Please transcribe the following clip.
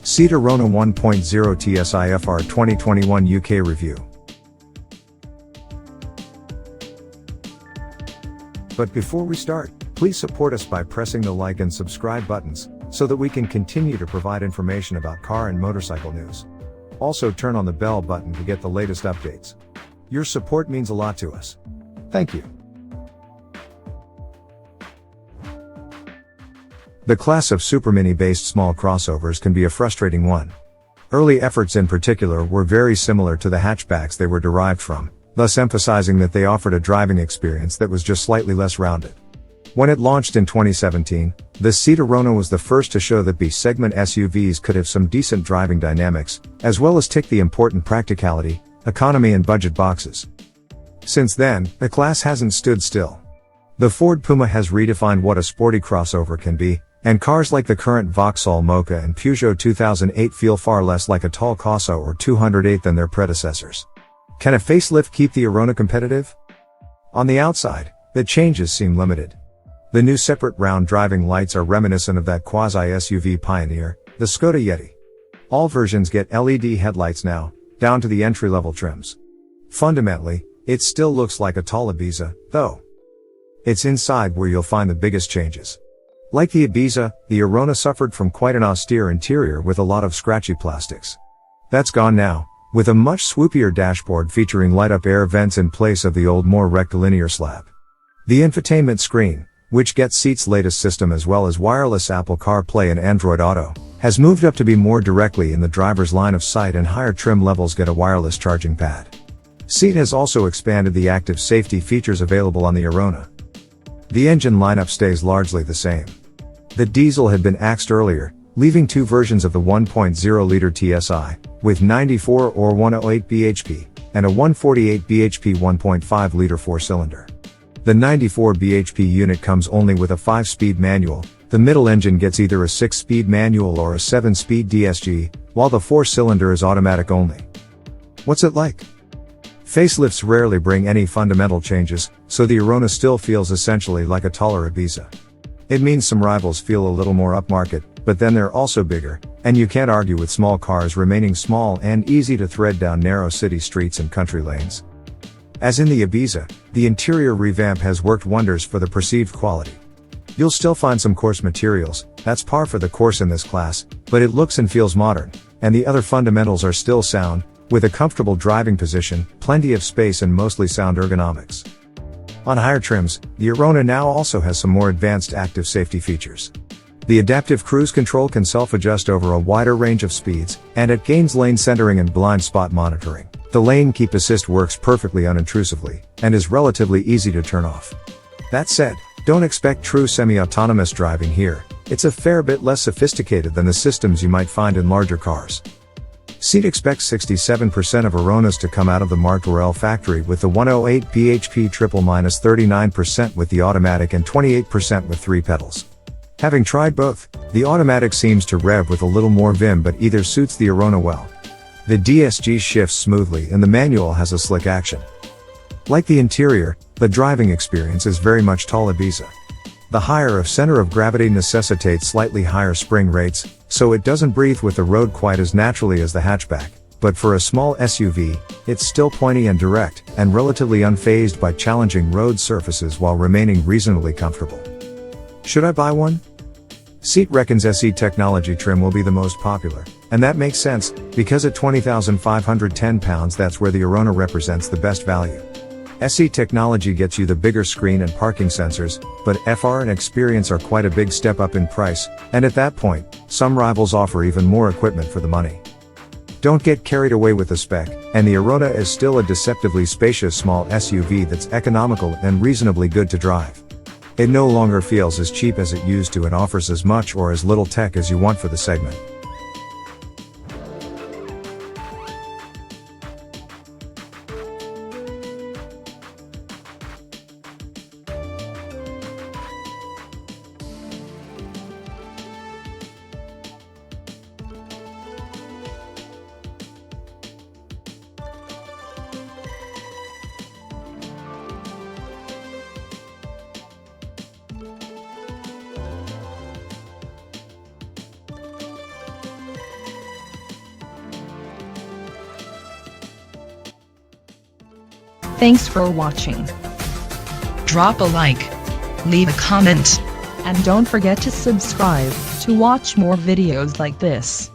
Seat Arona 1.0 TSI FR 2021 UK review. But before we start, please support us by pressing the like and subscribe buttons, so that we can continue to provide information about car and motorcycle news. Also turn on the bell button to get the latest updates. Your support means a lot to us. Thank you. The class of supermini-based small crossovers can be a frustrating one. Early efforts in particular were very similar to the hatchbacks they were derived from, thus emphasizing that they offered a driving experience that was just slightly less rounded. When it launched in 2017, the Seat Arona was the first to show that B-segment SUVs could have some decent driving dynamics, as well as tick the important practicality, economy and budget boxes. Since then, the class hasn't stood still. The Ford Puma has redefined what a sporty crossover can be, and cars like the current Vauxhall Mokka and Peugeot 2008 feel far less like a tall Corsa or 208 than their predecessors. Can a facelift keep the Arona competitive? On the outside, the changes seem limited. The new separate round driving lights are reminiscent of that quasi-SUV pioneer, the Skoda Yeti. All versions get LED headlights now, down to the entry-level trims. Fundamentally, it still looks like a tall Ibiza, though. It's inside where you'll find the biggest changes. Like the Ibiza, the Arona suffered from quite an austere interior with a lot of scratchy plastics. That's gone now, with a much swoopier dashboard featuring light-up air vents in place of the old more rectilinear slab. The infotainment screen, which gets Seat's latest system as well as wireless Apple CarPlay and Android Auto, has moved up to be more directly in the driver's line of sight, and higher trim levels get a wireless charging pad. Seat has also expanded the active safety features available on the Arona. The engine lineup stays largely the same. The diesel had been axed earlier, leaving two versions of the 1.0-liter TSI, with 94 or 108 bhp, and a 148 bhp 1.5-liter four-cylinder. The 94 bhp unit comes only with a 5-speed manual. The middle engine gets either a 6-speed manual or a 7-speed DSG, while the four-cylinder is automatic only. What's it like? Facelifts rarely bring any fundamental changes, so the Arona still feels essentially like a taller Ibiza. It means some rivals feel a little more upmarket, but then they're also bigger, and you can't argue with small cars remaining small and easy to thread down narrow city streets and country lanes. As in the Ibiza, the interior revamp has worked wonders for the perceived quality. You'll still find some coarse materials, that's par for the course in this class, but it looks and feels modern, and the other fundamentals are still sound, with a comfortable driving position, plenty of space and mostly sound ergonomics. On higher trims, the Arona now also has some more advanced active safety features. The adaptive cruise control can self-adjust over a wider range of speeds, and it gains lane centering and blind spot monitoring. The lane keep assist works perfectly unintrusively, and is relatively easy to turn off. That said, don't expect true semi-autonomous driving here. It's a fair bit less sophisticated than the systems you might find in larger cars. Seat expects 67% of Aronas to come out of the Martorell factory with the 108 bhp triple -39% with the automatic and 28% with 3 pedals. Having tried both, the automatic seems to rev with a little more vim, but either suits the Arona well. The DSG shifts smoothly and the manual has a slick action. Like the interior, the driving experience is very much tall Ibiza. The higher of center of gravity necessitates slightly higher spring rates, so it doesn't breathe with the road quite as naturally as the hatchback, but for a small SUV, it's still pointy and direct, and relatively unfazed by challenging road surfaces while remaining reasonably comfortable. Should I buy one? Seat reckons SE technology trim will be the most popular, and that makes sense, because at £20,510 that's where the Arona represents the best value. SE technology gets you the bigger screen and parking sensors, but FR and Experience are quite a big step up in price, and at that point, some rivals offer even more equipment for the money. Don't get carried away with the spec, and the Arona is still a deceptively spacious small SUV that's economical and reasonably good to drive. It no longer feels as cheap as it used to and offers as much or as little tech as you want for the segment. Thanks for watching. Drop a like, leave a comment, And don't forget to subscribe to watch more videos like this.